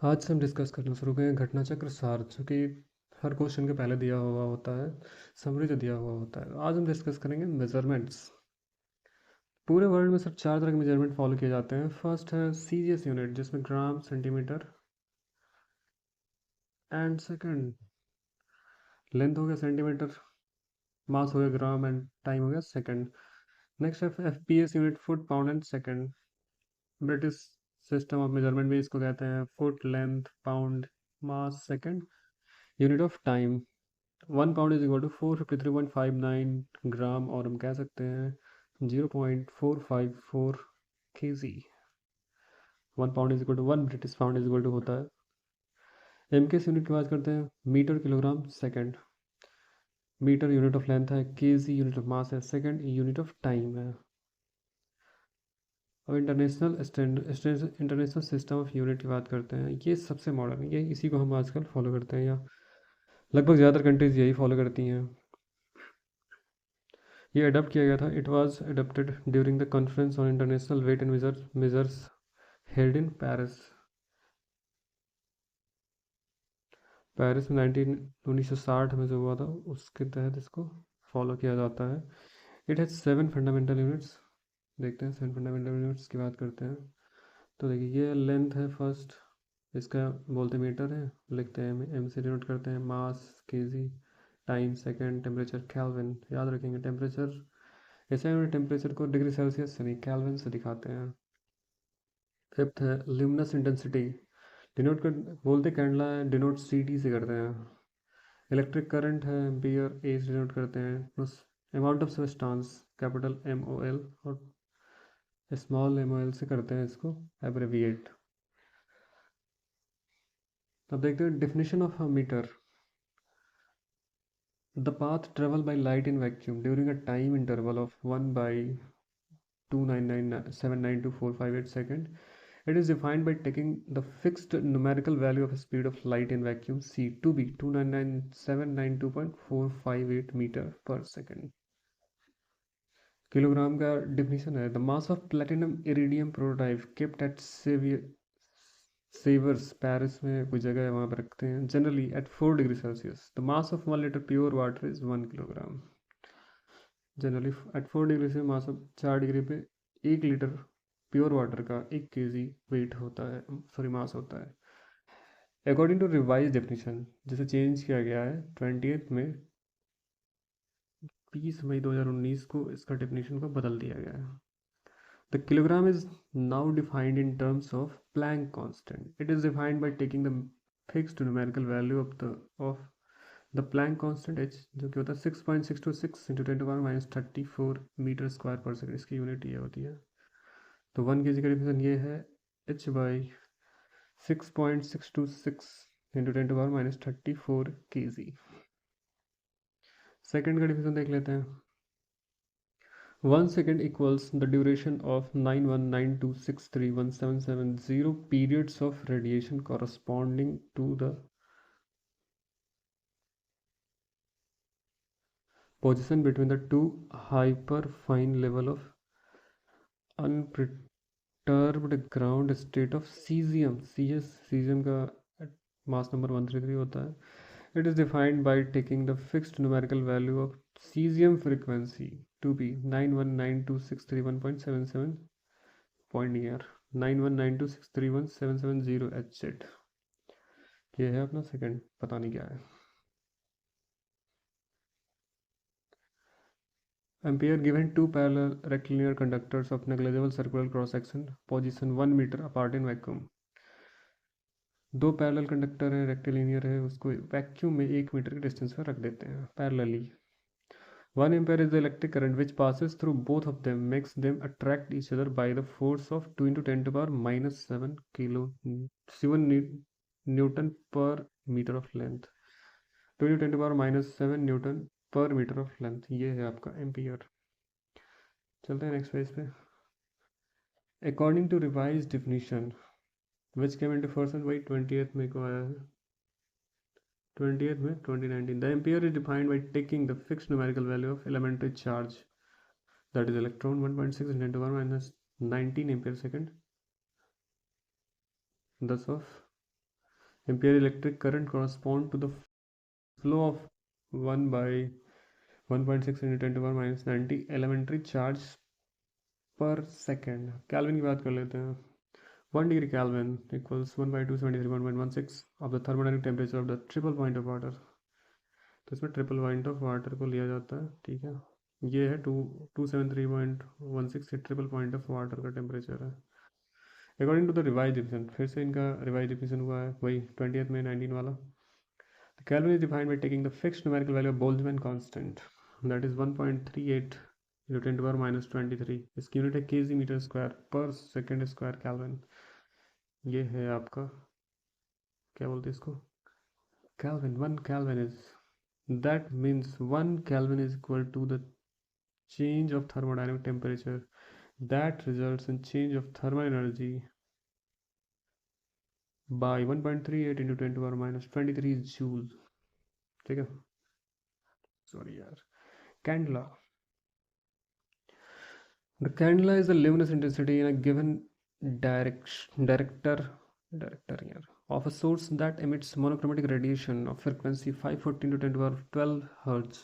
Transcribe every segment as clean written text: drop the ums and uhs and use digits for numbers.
आज से हम डिस्कस करना शुरू करें घटना चक्र सार, जो कि हर क्वेश्चन के पहले दिया हुआ होता है। समरी जो दिया हुआ होता है। आज हम डिस्कस करेंगे मेजरमेंट्स। पूरे वर्ल्ड में सिर्फ 4 तरह के मेजरमेंट फॉलो किए जाते हैं। फर्स्ट है सीजीएस यूनिट, जिसमें ग्राम, सेंटीमीटर एंड सेकंड लेंथ हो गया सेंटीमीटर, मास हो गया ग्राम एंड टाइम हो गया सेकंड। नेक्स्ट है FPS unit, foot, pound and second. British system of measurement भी इसको कहते हैं। Foot, length, pound, mass, second. Unit of time, 1 pound is equal to 453.59 gram, और हम कह सकते हैं 0.454 kg। 1 pound is equal to 1 British pound is equal to होता है। एम के यूनिट की बात करते हैं, metre, kilogram, second. Metre unit of length है, केजी यूनिट ऑफ मास है, सेकंड यूनिट ऑफ टाइम है। अब इंटरनेशनल सिस्टम ऑफ यूनिट की बात करते हैं। ये सबसे मॉडर्न है, ये इसी को हम आजकल फॉलो करते हैं, या लगभग ज़्यादातर कंट्रीज़ यही फॉलो करती हैं। ये अडॉप्ट किया गया था। It was adopted during the conference on international wait and measures held in Paris. Paris में 1960 में जो हुआ था, उसके तहत इसको फॉलो किया जाता है। It has 7 fundamental units. देखते हैं 7 फंडामेंटल यूनिट्स की बात करते हैं। तो देखिए, ये लेंथ है फर्स्ट, इसका बोलते मीटर है, लिखते हैं एम से डिनोट करते हैं। Mass kg, time second, temperature kelvin. याद रखेंगे टेम्परेचर, ऐसे में टेम्परेचर को डिग्री सेल्सियस से नहीं केल्विन से दिखाते हैं। फिफ्थ है ल्यूमिनस इंटेंसिटी, डिनोट कर बोलते कैंडला है, डिनोट सीटी से करते हैं। इलेक्ट्रिक करंट है एम्पियर, ए से डिनोट करते हैं। Amount of substance, capital M O L, और स्मॉल एम ओ एल से करते हैं इसको एब्रेविएट। अब देखते हैं definition of metre. The path travel by light in vacuum during a time interval of 1/299979245 It is defined by taking the fixed numerical value of speed of light in vacuum c to be 299,792.458 meter per second. Kilogram का definition है, the mass of platinum iridium prototype kept at Sevres, Paris में कोई जगह है, वहाँ पर रखते हैं, generally at 4 degree Celsius. The mass of 1 litre pure water is 1 kilogram. Generally at 4 degree से मास ऑफ 4 डिग्री पे 1 लीटर प्योर वाटर का 1 kg वेट होता है, सॉरी मास होता है। अकॉर्डिंग टू रिवाइज डेफिनेशन, जिसे चेंज किया गया है 20 में, 20 मई 2019 को इसका डेफिनेशन को बदल दिया गया है। The kilogram is now defined in terms of Planck constant. It is defined by taking the fixed numerical value of the Planck constant h, जो कि होता है 6.626 इंटू 10⁻34 मीटर स्क्वायर पर सेकेंड। इसकी यूनिट ये होती है। तो 1 kg का डिफिनेशन ये है, h by 6.626 into 10⁻34 kg। Second का डिफिनेशन देख लेते हैं। 1 second equals the duration of 919263177 periods of radiation corresponding to the position between the two hyperfine level of unperturbed ground state of cesium। cesium का mass number 133 होता है। It is defined by taking the fixed numerical value of cesium frequency to be 9192631.77 point year 919263177 HZ। ये है अपना second, पता नहीं क्या है। Ampere given to parallel rectilinear conductors of negligible circular cross section, position 1 metre apart in vacuum. दो parallel conductor है, rectilinear है, उसको वैक्यूम में 1 मीटर के डिस्टेंस पर रख देते हैं parallelly. 1 ampere is the electric current which passes through both of them, makes them attract each other by the force of 2 into 10 to the power minus 7 kilo 7 Newton per meter of length। 2 into 10 to the power minus 7 Newton पर metre of length, ये है आपका ampere. चलते हैं next page पे। According to revise definition which came into force वही 20th में को आया है, 20th में 2019। The ampere is defined by taking the fixed numerical value of elementary charge, that is electron 1.6 × 10 to the power minus 19 ampere second, 10 of ampere electric current correspond to the flow of 1/1.6 × 10⁻90 elementary charge पर second. Kelvin की बात कर लेते हैं। 1 degree Kelvin equals 1/273.116 of the thermodynamic temperature of the triple point of water। तो इसमें triple point of water को लिया जाता है, ठीक है। ये है 273.16, ये ट्रिपल पॉइंट ऑफ वाटर का टेम्परेचर है according to the revise definition. फिर से इनका रिवाइज डिफिनेशन हुआ है वही 20th में 19 वाला। Kelvin is defined by taking the fixed numerical value of Boltzmann constant, that is 1.38 × 10⁻23। इसकी यूनिट है kg मीटर स्क्वायर पर सेकेंड स्क्वायर Kelvin। ये है आपका, क्या बोलते हैं इसको, Kelvin। 1 Kelvin is, that means 1 Kelvin is equal to the change of thermodynamic temperature that results in change of thermal energy by 1.38 × 10⁻23 joule, ठीक है। सॉरी यार, candela। The candela is the luminous intensity in a given director here of a source that emits monochromatic radiation of frequency 540 × 10⁻12 Hz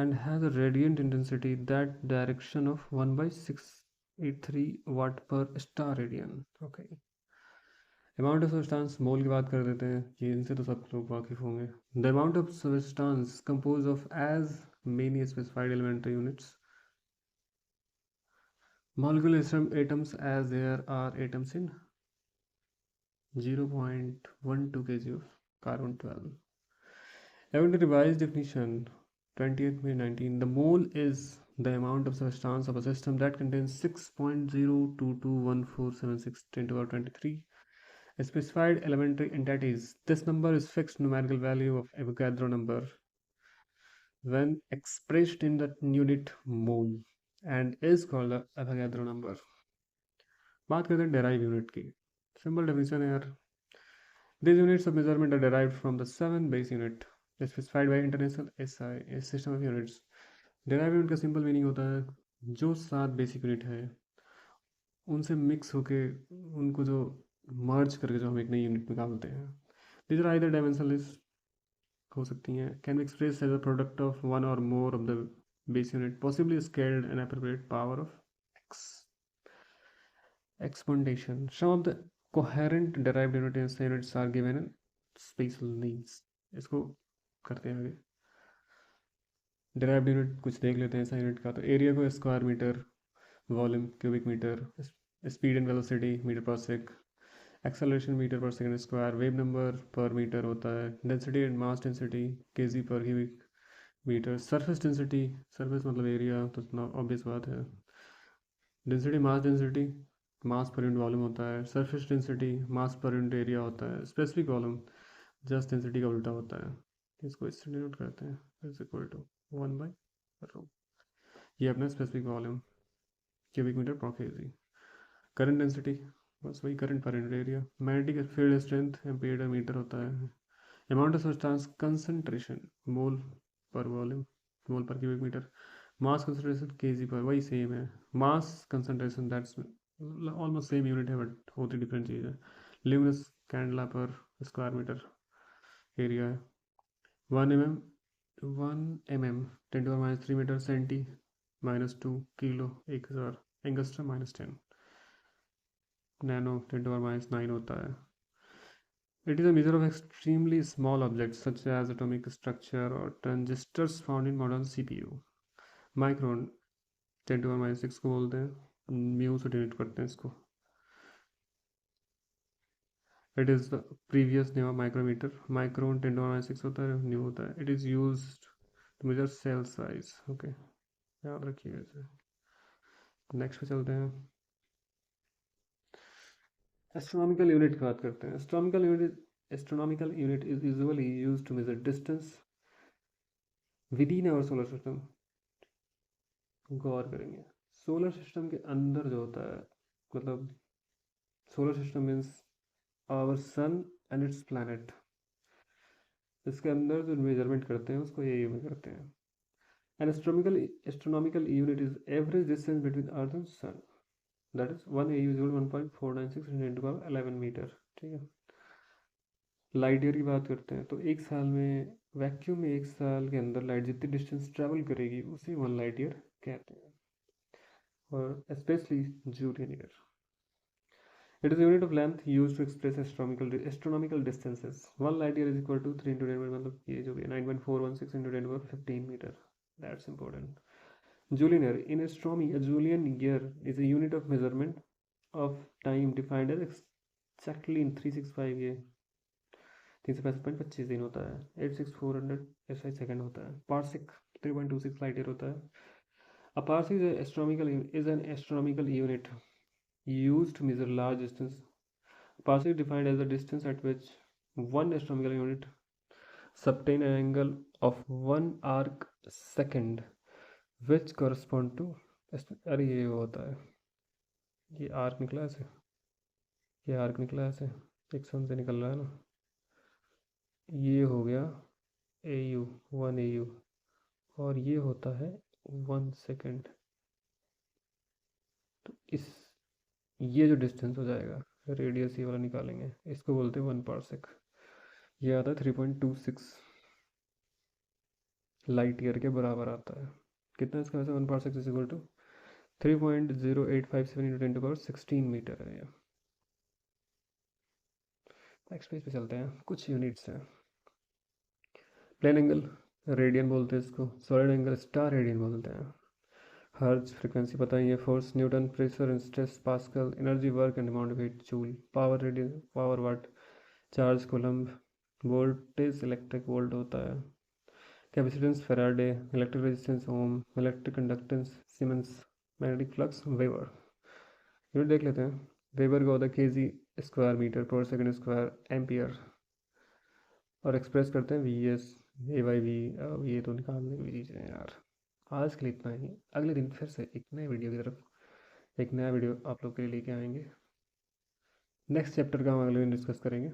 and has a radiant intensity that direction of 1/683 watt per star radian। Okay। Amount of substance mole की बात कर देते हैं, ये इनसे तो सब लोग वाकिफ होंगे। The amount of substance compose of as many specified elementary units molecular atoms as there are atoms in 0.12 kg of carbon 12। According to revised definition 20th May 19, the mole is the amount of substance of a system that contains 6.0221476 × 10⁻23 specified elementary entities. This number is fixed numerical value of Avogadro number when expressed in the unit mole and is called the Avogadro number। बात करते हैं derive unit की। Simple definition है यार, these units of measurement are derived from the 7 base unit specified by International SI system of units। Derive unit का simple meaning होता है जो 7 बेसिक यूनिट है उनसे मिक्स होके उनको जो मर्ज करके जो हम एक नई यूनिट निकालते हैं। these are either dimensionless हो सकती हैं, can be expressed as a product of one or more of the base unit, possibly scaled and appropriate power of x exponentiation। Some of the coherent derived units are given in special names। इसको करते हैं आगे। derived unit कुछ देख लेते हैं ऐसा unit का। तो एरिया को square metre, volume cubic metre, speed and velocity metre per sec, acceleration metre per second square, wave number per metre होता है, density and mass density kg per cubic metre, surface density, surface मतलब area तो इतना obvious बात है, density mass density mass per unit volume होता है, surface density mass पर यूनिट एरिया होता है, स्पेसिफिक वॉल्यूम जस्ट डेंसिटी का उल्टा होता है। इसको इससे डिनोट करते हैं इज इक्वल टू 1/ρ। ये अपना specific volume cubic metre per kg. Current density बस वही current per unit area. Magnetic field strength ampere metre होता है। Amount of substance concentration mole per volume, mole per cubic metre. Mass concentration kg per, वही same है। Mass concentration that's almost same unit है but होती different चीज़ है। Luminous candela per square metre area है। 1 mm 10⁻³ metre, centi -2 kilo 1000 angstrom -10 nano 10⁻⁹ होता है। It is a measure of extremely small objects such as atomic structure or transistors found in modern CPU। Micron 10⁻⁶ को बोलते हैं, mu से denote करते हैं इसको। It is the previous name of micrometre. Micron 10⁻⁶ होता है, न्यू होता है। It is used to measure cell size. Okay, याद रखिएगा इसे। नेक्स्ट पे चलते हैं, एस्ट्रोनॉमिकल यूनिट की बात करते हैं। Astronomical unit is usually used to measure distance within our solar system. गौर करेंगे, सोलर सिस्टम के अंदर जो होता है, मतलब solar system means our sun and its planet, इसके अंदर जो मेजरमेंट करते हैं उसको AU में करते हैं। An astronomical unit is average distance between earth and sun, that is 1 AU = 1.496 × 10⁻11 metre, ठीक है। लाइट ईयर की बात करते हैं तो एक साल में, वैक्यूम में एक साल के अंदर लाइट जितनी डिस्टेंस ट्रैवल करेगी उसे 1 लाइट ईयर कहते हैं। और specially Julian year, it is a unit of length used to express astronomical distances. 1 light year is equal to 3 into 10 मतलब ये जो भी 9.416 into 10 power 15 meter. That's important. Julian year, in astronomy a Julian year is a unit of measurement of time defined as exactly in 365 ये 365.25 दिन होता है, 86400 SI second होता है। पार्सिक 3.26 लाइट ईयर होता है। A parsec is an astronomical unit used to measure large distance. Parsec defined as the distance at which one astronomical unit subtend an angle of 1 arc second which correspond to, अरे ये होता है, ये arc निकला ऐसे, ये arc निकला ऐसे, एक सन से निकल रहा है ना, ये हो गया AU 1 AU और ये होता है 1 सेकेंड। तो इस ये जो डिस्टेंस हो जाएगा रेडियस ये वाला निकालेंगे, इसको बोलते हैं 1 पार्सेक। ये आता है 3.26 लाइट ईयर के बराबर आता है। कितना इसका वैसे 1 parsec is equal to 3.0857 into 10 to power 16 metre है। ये नेक्स्ट पेज पे चलते हैं, कुछ यूनिट्स हैं। प्लेन एंगल रेडियन बोलते हैं इसको, सॉलिड एंगल स्टार रेडियन बोलते हैं। हर्ट्ज फ्रीक्वेंसी पता ही है, force newton, pressure and stress pascal, energy work and amount of heat joule, power radian, power watt, charge coulomb, voltage electric volt होता है, capacitance faraday, electric resistance ohm, electric conductance siemens, magnetic flux weber. Unit देख लेते हैं। Weber का होता है kg square metre per second square ampere, और express करते हैं VS AY/V। अब ये तो निकालने की चीज़ें हैं यार। आज के लिए इतना ही, अगले दिन फिर से एक नए वीडियो की तरफ एक नया वीडियो आप लोग के लिए लेके आएंगे। नेक्स्ट चैप्टर का हम अगले दिन डिस्कस करेंगे।